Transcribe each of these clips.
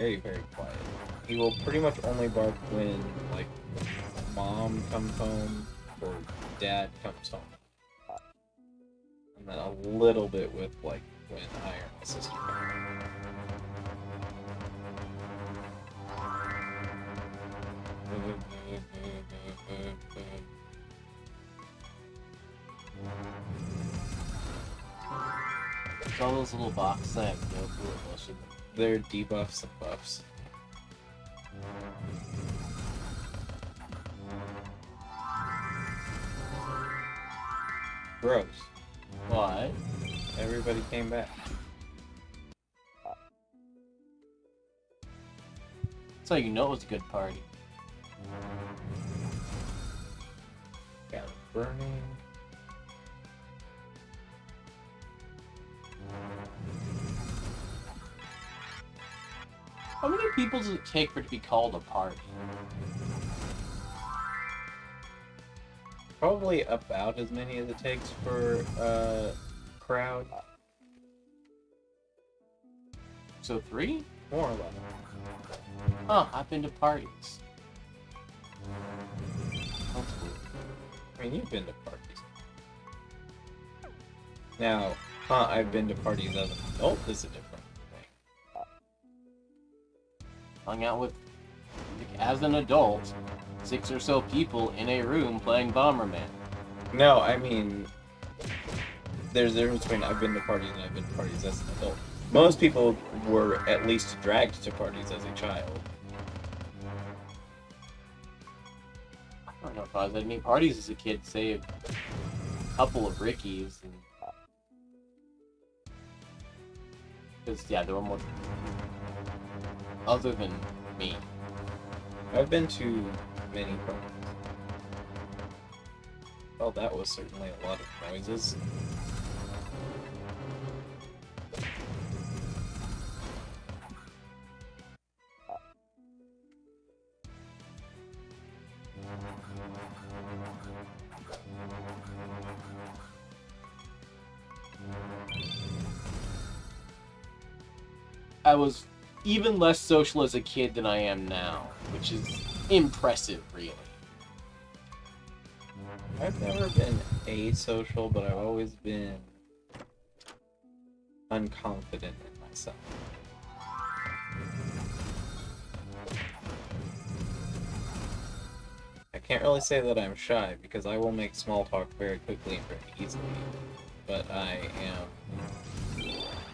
Very, very quiet. He will pretty much only bark when, like, mom comes home or dad comes home. And then a little bit with, like, when I or my sister come home. It's all those little boxes. I have no clue what most of them. They're debuffs and buffs. Gross. Why? Everybody came back. That's how you know it was a good party. Got it burning. How many people does it take for it to be called a party? Probably about as many as it takes for a crowd. So 3? More or less. Huh, I've been to parties. That's weird. I mean, you've been to parties. Now, I've been to parties as an adult is a different thing. Hung out with, like, as an adult, 6 or so people in a room playing Bomberman. No, I mean, there's a difference between I've been to parties and I've been to parties as an adult. Most people were at least dragged to parties as a child. I don't know if I was at any parties as a kid, say a couple of Rickies. Because, yeah, there were more other than me. I've been to many parties. Well, that was certainly a lot of noises. I was even less social as a kid than I am now, which is impressive, really. I've never been asocial, but I've always been unconfident in myself. I can't really say that I'm shy, because I will make small talk very quickly and very easily, but I am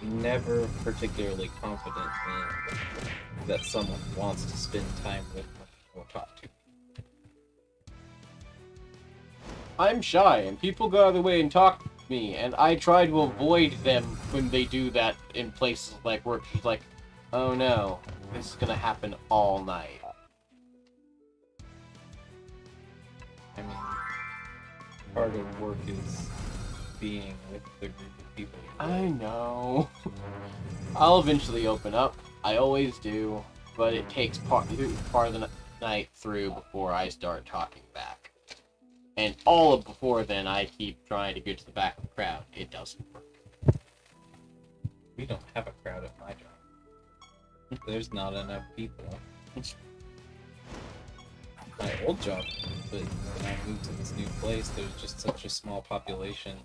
never particularly confident in that someone wants to spend time with me or talk to me. I'm shy, and people go out of their way and talk to me, and I try to avoid them when they do that in places like work. It's like, oh no, this is gonna happen all night. I mean, part of work is being with the group of people. I know. I'll eventually open up. I always do, but it takes part of the night through before I start talking back. And all of before then, I keep trying to get to the back of the crowd. It doesn't work. We don't have a crowd at my job. There's not enough people. My old job, but when I moved to this new place, there's just such a small population.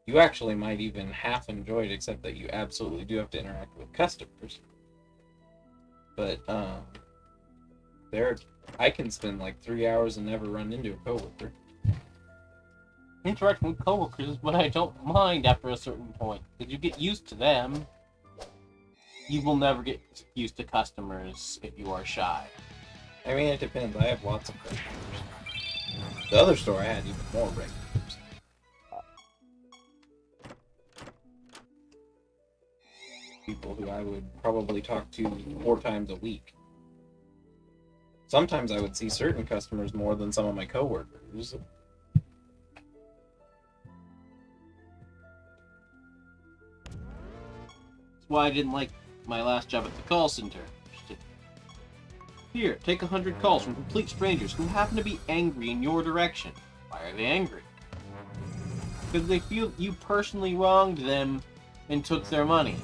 You actually might even half enjoy it, except that you absolutely do have to interact with customers. But, I can spend like 3 hours and never run into a coworker. Interacting with coworkers is what I don't mind after a certain point. Because you get used to them. You will never get used to customers if you are shy. I mean, it depends. I have lots of regulars. The other store I had even more regulars. People who I would probably talk to 4 times a week. Sometimes I would see certain customers more than some of my coworkers. That's why I didn't like my last job at the call center. Here, take 100 calls from complete strangers who happen to be angry in your direction. Why are they angry? Because they feel you personally wronged them and took their money.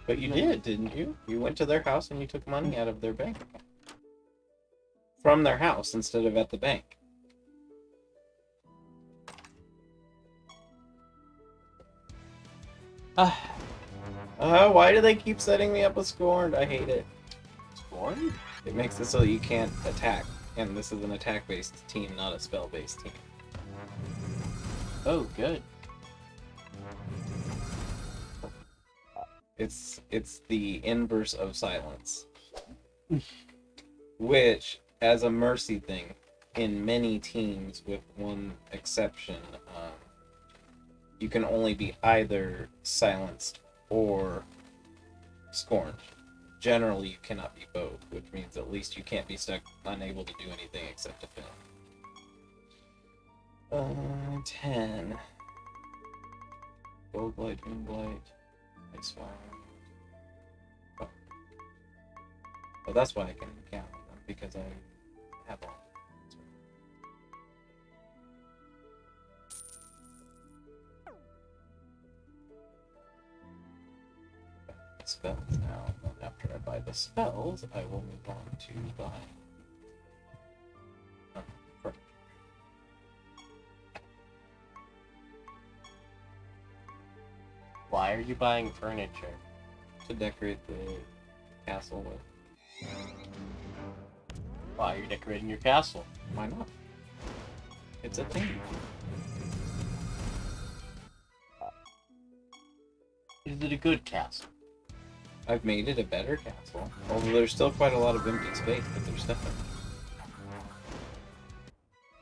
But you did, didn't you? You went to their house and you took money out of their bank account. From their house instead of at the bank. Why do they keep setting me up with Scorned? I hate it. Scorned? It makes it so that you can't attack. And this is an attack-based team, not a spell-based team. Oh, good. It's the inverse of silence. Which, as a mercy thing, in many teams, with one exception, you can only be either silenced or scorned. Generally, you cannot be both, which means at least you can't be stuck unable to do anything except defend. 10. Gold Blight, Moon Blight, Ice Fire. Oh. Well, that's why I can count them, because I have all. Spells now. And then after I buy the spells, I will move on to buying. Furniture. Why are you buying furniture? To decorate the castle with. Why are you decorating your castle? Why not? It's a thing. Is it a good castle? I've made it a better castle. Although there's still quite a lot of empty space, but there's stuff in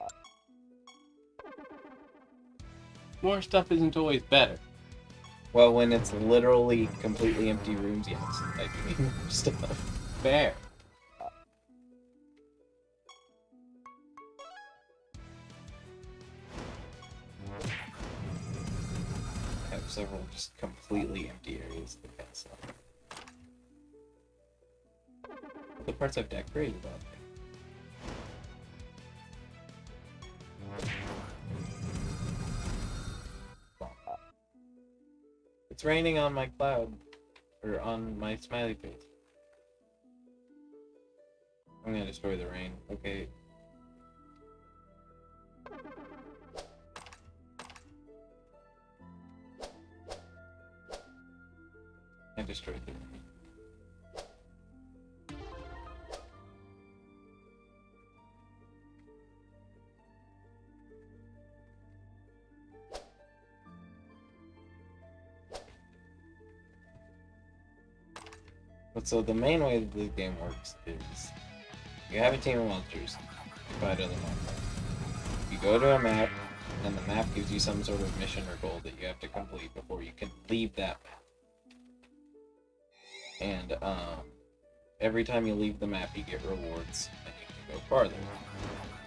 it. More stuff isn't always better. Well, when it's literally completely empty rooms, yes, I do need more stuff. Fair. I have several just completely empty areas of the castle. The parts I've decorated about. It's raining on my cloud. Or on my smiley face. I'm gonna destroy the rain. Okay. I destroyed the rain. But so the main way that this game works is you have a team of monsters, you fight other monsters. You go to a map, and the map gives you some sort of mission or goal that you have to complete before you can leave that map. And every time you leave the map, you get rewards, and you can go farther.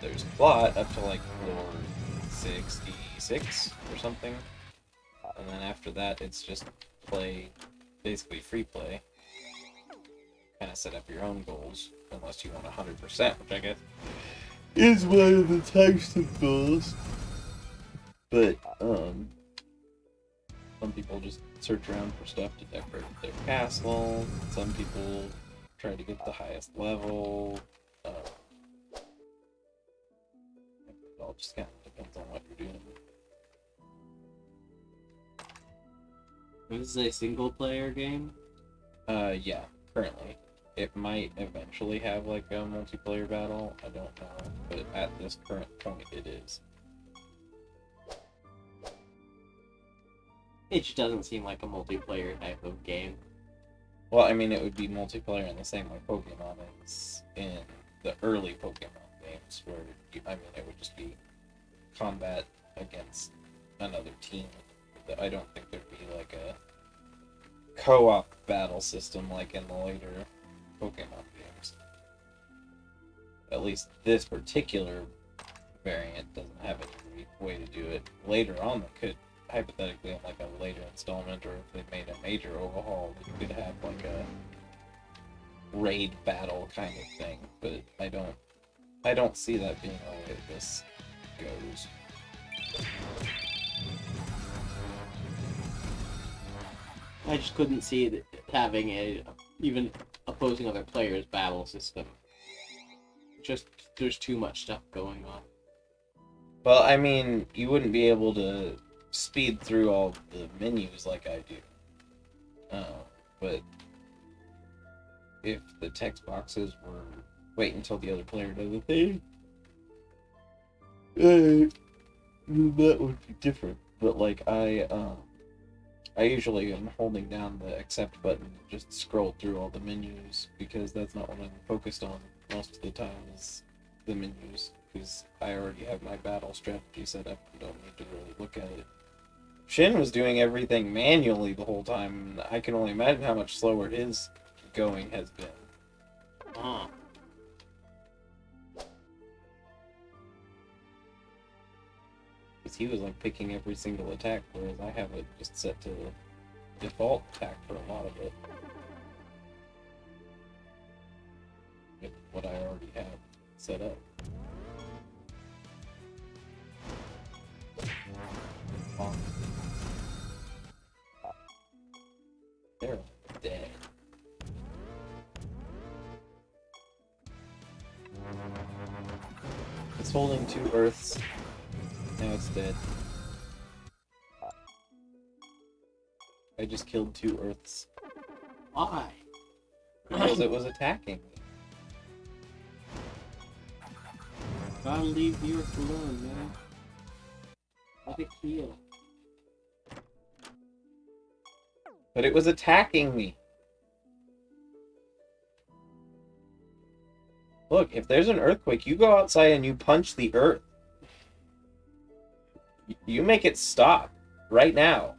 There's plot up to like floor 66 or something, and then after that, it's just play, basically free play. Kind of set up your own goals, unless you want 100%, which I guess is one of the types of goals. But, some people just search around for stuff to decorate their castle. Some people try to get the highest level. It all just kind of depends on what you're doing. This is a single player game? Yeah, currently. It might eventually have like a multiplayer battle, I don't know, but at this current point it is. It just doesn't seem like a multiplayer type of game. Well, I mean, it would be multiplayer in the same way Pokemon is in the early Pokemon games, where, I mean, it would just be combat against another team. I don't think there'd be like a co-op battle system like in the later Pokemon games. At least this particular variant doesn't have any way to do it. Later on, they could, hypothetically, in like a later installment, or if they made a major overhaul, you could have like a raid battle kind of thing. But I don't see that being the way this goes. I just couldn't see it having a even opposing other players battle system. Just there's too much stuff going on. Well, I mean, you wouldn't be able to speed through all the menus like I do. But if the text boxes were wait until the other player does a thing, that would be different. But like I usually am holding down the accept button and just scroll through all the menus because that's not what I'm focused on most of the time is the menus because I already have my battle strategy set up and don't need to really look at it. Shin was doing everything manually the whole time, and I can only imagine how much slower his going has been. Because he was like picking every single attack, whereas I have it just set to default attack for a lot of it. With what I already have set up. They're dead. It's holding 2 Earths. Now it's dead. I just killed 2 Earths. Why? Because it was attacking me. Gotta leave the Earth alone, man. Let it heal. But it was attacking me. Look, if there's an earthquake, you go outside and you punch the earth. You make it stop. Right now.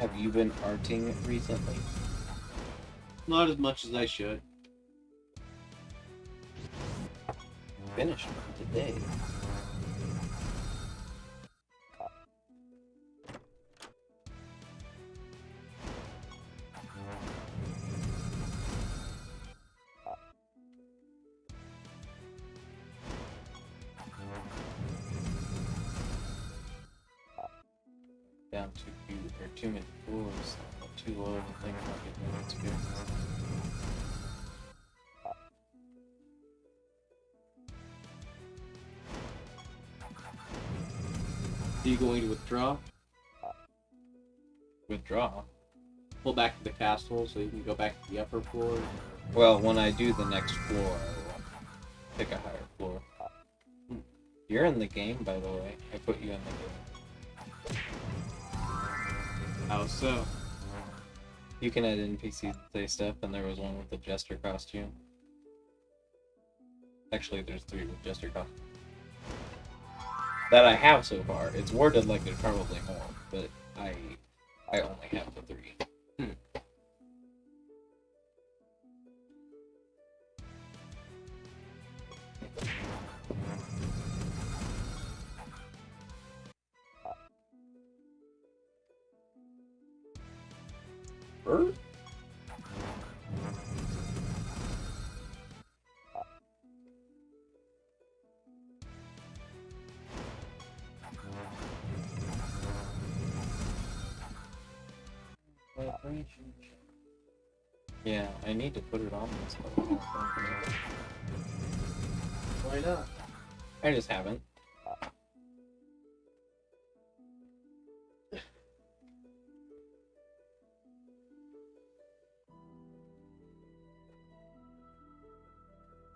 Have you been arting recently? Not as much as I should. Finished today. Down too many floors, too low to think about getting experience. Are you going to withdraw? Withdraw? Pull back to the castle so you can go back to the upper floor? Well, when I do the next floor, I will pick a higher floor. You're in the game, by the way. I put you in the game. How so? You can add NPCs that say stuff, and there was one with the jester costume. Actually, there's 3 with jester costume. That I have so far. It's worded like there's probably more, but I only have the 3. Bird? Yeah, I need to put it on this one. Why not? I just haven't. Is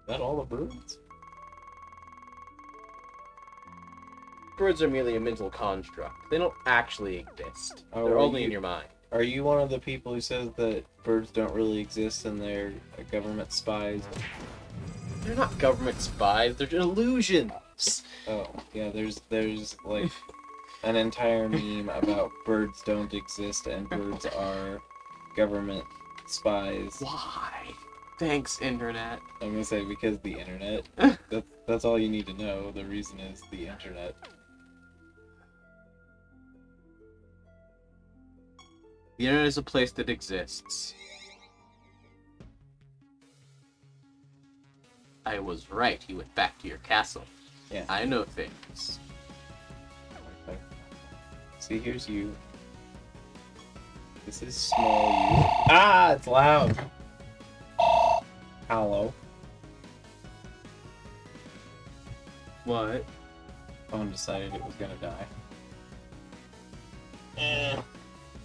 that all the birds? Birds are merely a mental construct. They don't actually exist. Oh, They're are only you- in your mind. Are you one of the people who says that birds don't really exist and they're government spies? They're not government spies. They're illusions. Oh, yeah, there's like an entire meme about birds don't exist and birds are government spies. Why? Thanks, internet. I'm gonna say because the internet. That's all you need to know. The reason is the internet. The internet is a place that exists. I was right. You went back to your castle. Yeah. I know things. Okay. See, here's you. This is small you. Ah, it's loud. Hello. What? Phone decided it was gonna die.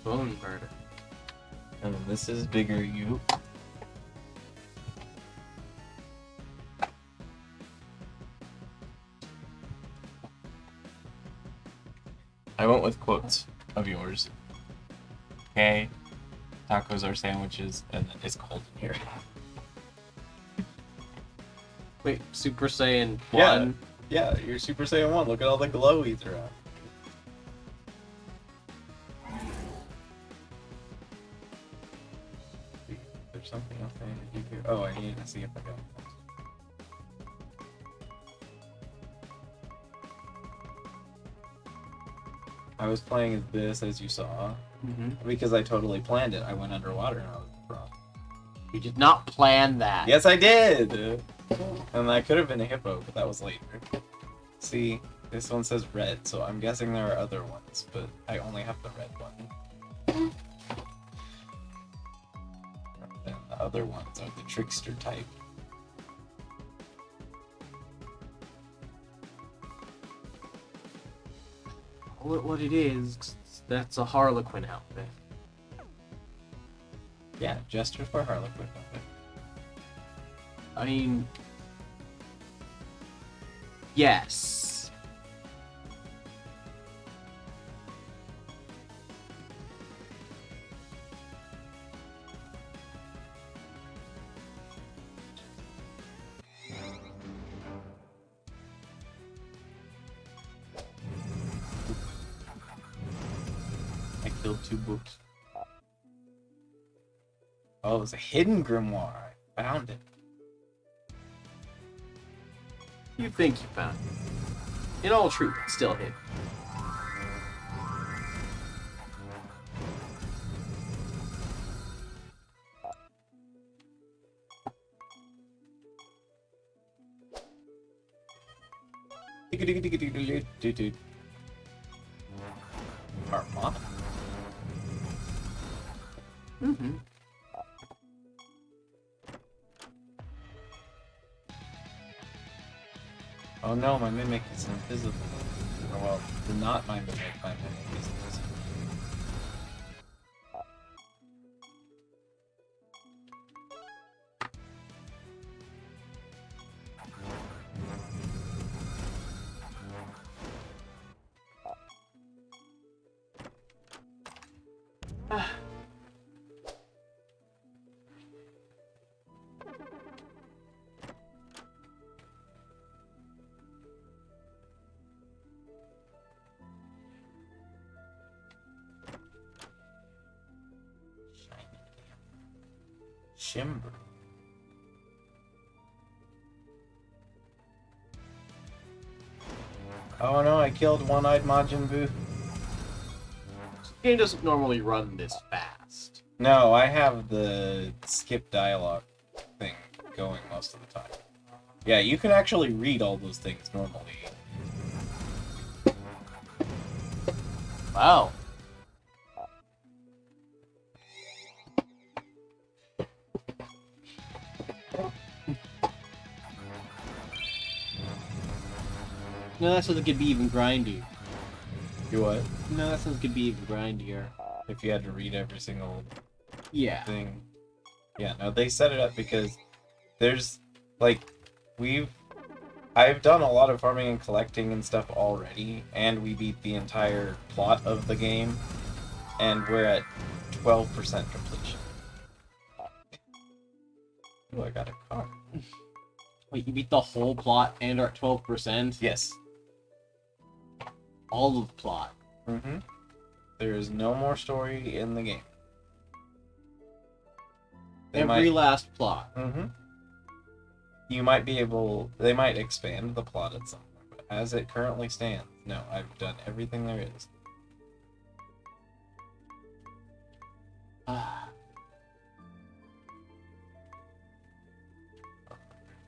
Phone murder. And this is bigger you. I went with quotes of yours. Okay, tacos are sandwiches, and it's cold in here. Wait, Super Saiyan Yeah. 1? Yeah, you're Super Saiyan 1. Look at all the glow he threw out. There's something else I need to do here. Oh, I need to see if I got it. I was playing as this, as you saw, because I totally planned it. I went underwater and I was wrong. You did not plan that. Yes, I did! And I could have been a hippo, but that was later. See, this one says red, so I'm guessing there are other ones, but I only have the red one. And the other ones are the trickster type. What it is, that's a Harlequin outfit. Yeah, Jester for Harlequin. I mean... Yes. I killed 2 books. Oh, it was a hidden grimoire. I found it. You think you found it. In all truth, it's still hidden. Harmonic. Mm-hmm. Oh no, my mimic is invisible. Or well, not my mimic is invisible. Shimber. Oh no, I killed one-eyed Majin Buu. This game doesn't normally run this fast. No, I have the skip dialogue thing going most of the time. Yeah, you can actually read all those things normally. Wow. No, that sounds like it'd be even grindier. You what? No, that sounds like it'd be even grindier. If you had to read every single Yeah. thing. Yeah, no, they set it up because there's, like, I've done a lot of farming and collecting and stuff already, and we beat the entire plot of the game, and we're at 12% completion. Oh, I got a car. Wait, you beat the whole plot and are at 12%? Yes. All of the plot. Mm-hmm. There is no more story in the game. Every last plot. Mm-hmm. You might be able... They might expand the plot at some point, but as it currently stands, no, I've done everything there is.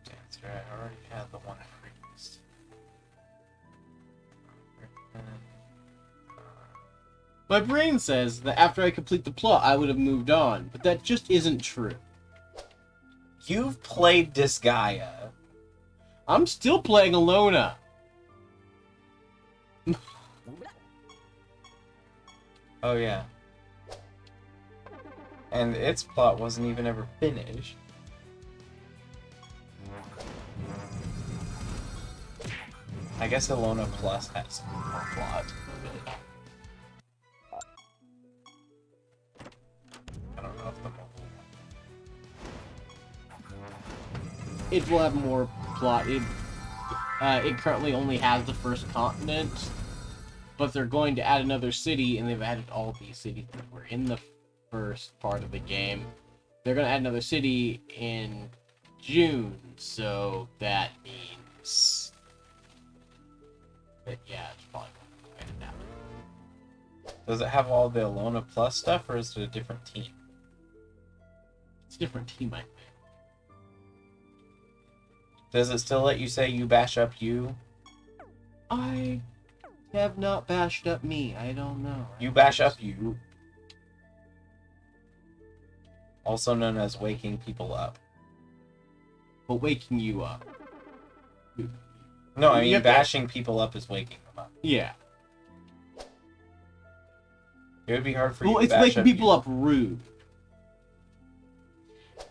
Dancer, I already had the one previous. My brain says that after I complete the plot, I would have moved on, but that just isn't true. You've played Disgaea. I'm still playing Alona. Oh, yeah. And its plot wasn't even ever finished. I guess Alona Plus has some more plot. I don't know if the mobile one. It will have more plot. It currently only has the first continent, but they're going to add another city, and they've added all these cities that were in the first part of the game. They're going to add another city in June, so that means that, yeah, it's probably going to be now. Does it have all the Alona Plus stuff, or is it a different team? It's a different team, I think. Does it still let you say you bash up you? I have not bashed up me. I don't know. You bash up you. Also known as waking people up. But waking you up. No, I You mean have to- bashing people up is waking them up. Yeah. It would be hard for you Well, to it's bash making up people you. up rude.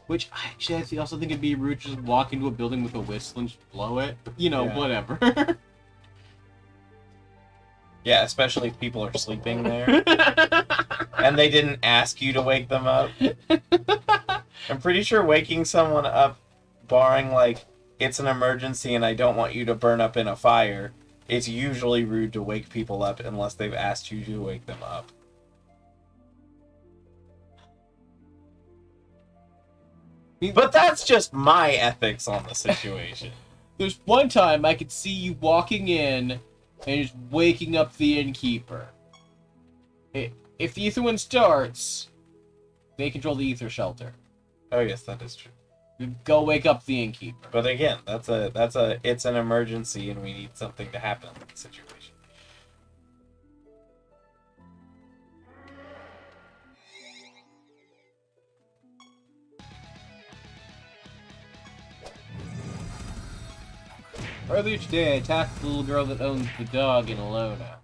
Which, I also think it'd be rude to just walk into a building with a whistle and just blow it. But, you know, Yeah. whatever. Yeah, especially if people are sleeping there. And they didn't ask you to wake them up. I'm pretty sure waking someone up, barring, like, it's an emergency and I don't want you to burn up in a fire, it's usually rude to wake people up unless they've asked you to wake them up. But that's just my ethics on the situation. There's one time I could see you walking in and just waking up the innkeeper. If the ether one starts, they control the ether shelter. Oh yes, that is true. Go wake up the innkeeper. But again, it's an emergency and we need something to happen in the situation. Earlier today, I attacked the little girl that owns the dog in Alona.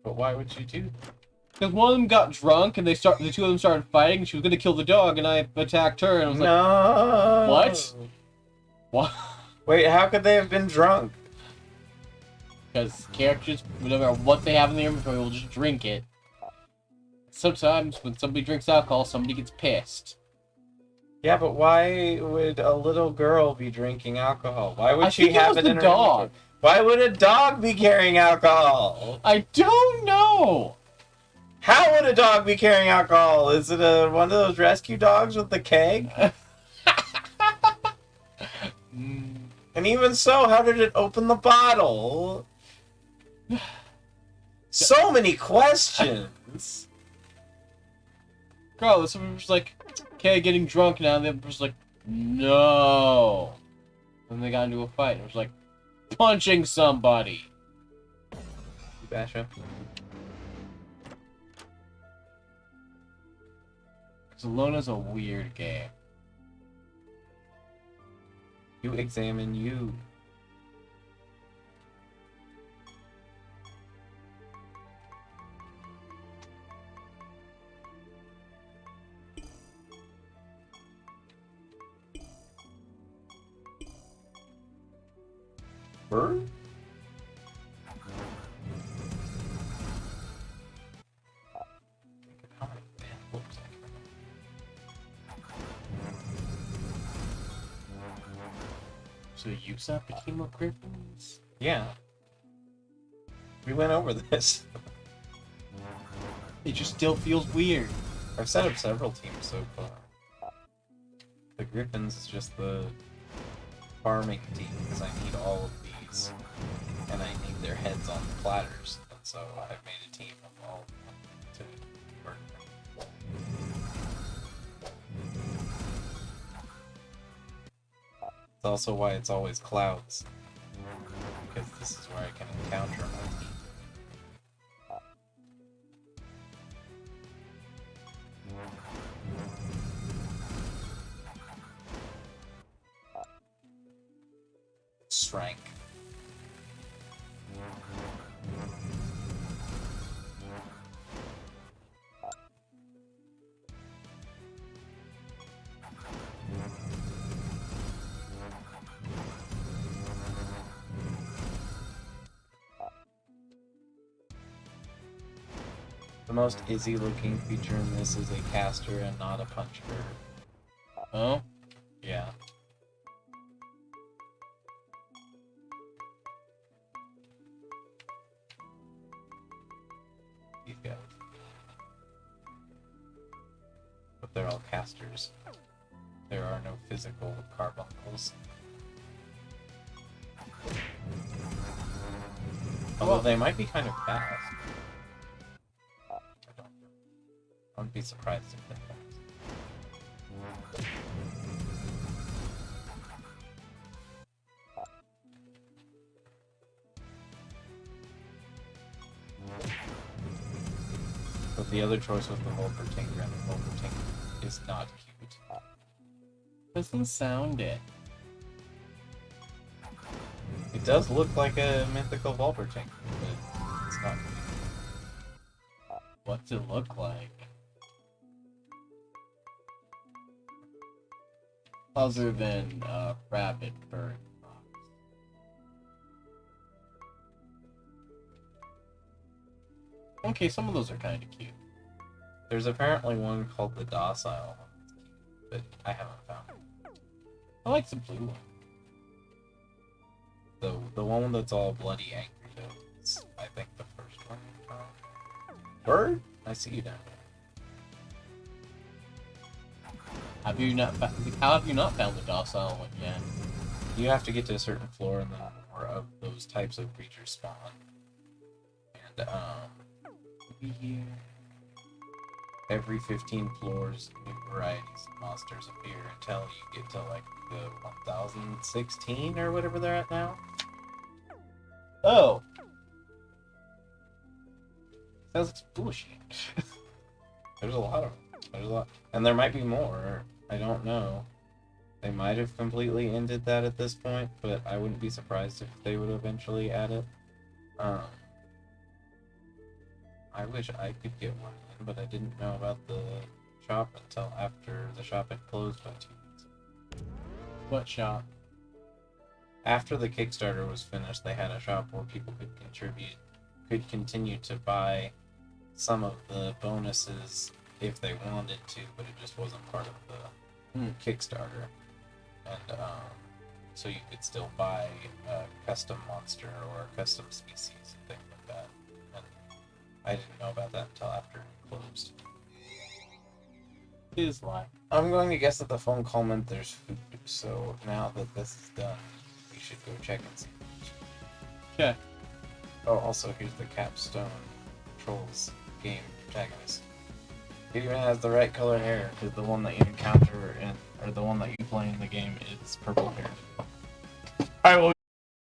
But why would you do that? Because one of them got drunk, and the two of them started fighting, and she was going to kill the dog, and I attacked her, and I was like, No. what? What? Wait, how could they have been drunk? Because characters, no matter what they have in their inventory, will just drink it. Sometimes, when somebody drinks alcohol, somebody gets pissed. Yeah, but why would a little girl be drinking alcohol? Why would I she think it have was it in the her dog. inventory? Why would a dog be carrying alcohol? I don't know! How would a dog be carrying alcohol? Is it one of those rescue dogs with the keg? And even so, how did it open the bottle? So many questions. Girl, someone was like, okay, getting drunk now, and they was like, no. And they got into a fight, and it was like, punching somebody. You bash up. Alona's a weird game. You examine you. Bird? So Yusa became a Griffins? Yeah. We went over this. It just still feels weird. I've set up several teams so far. The Griffins is just the farming team, because I need all of these, and I need their heads on the platters, and so I've made a team of all of them to work. It's also why it's always clouds, because this is where I can encounter my team. Strength. The most Izzy looking feature in this is a caster and not a punch bird. Oh? Yeah. These guys. But they're all casters. There are no physical carbuncles. Although they might be kind of fast. I wouldn't be surprised if they're fast. But the other choice was the Volpertinker, and the Volpertinker is not cute. Doesn't sound it. It does look like a mythical Volpertinker, but it's not cute. What's it look like? Other than rabbit bird fox. Okay, some of those are kind of cute. There's apparently one called the Docile one, but I haven't found it. I like the blue one. The one that's all bloody angry, though, is, I think, the first one. Bird? I see you down there. Have you not? How have you not found the docile one yet? You have to get to a certain floor, and then more of those types of creatures spawn. And Here. every 15 floors, new varieties of monsters appear until you get to like the 1016 or whatever they're at now. Oh. Sounds like bullshit. There's a lot of them. There's a lot, and there might be more. I don't know. They might have completely ended that at this point, but I wouldn't be surprised if they would eventually add it. I wish I could get one in, but I didn't know about the shop until after the shop had closed by 2 weeks. What shop? After the Kickstarter was finished, they had a shop where people could continue to buy some of the bonuses if they wanted to, but it just wasn't part of the Kickstarter. And so you could still buy a custom monster or a custom species and things like that. And I didn't know about that until after it closed. It is like. I'm going to guess that the phone call meant there's food, so now that this is done, we should go check and see. Okay. Oh, also, here's the Capstone Trolls game protagonist. He even has the right color hair, because the one that you encounter in, or the one that you play in the game is purple hair.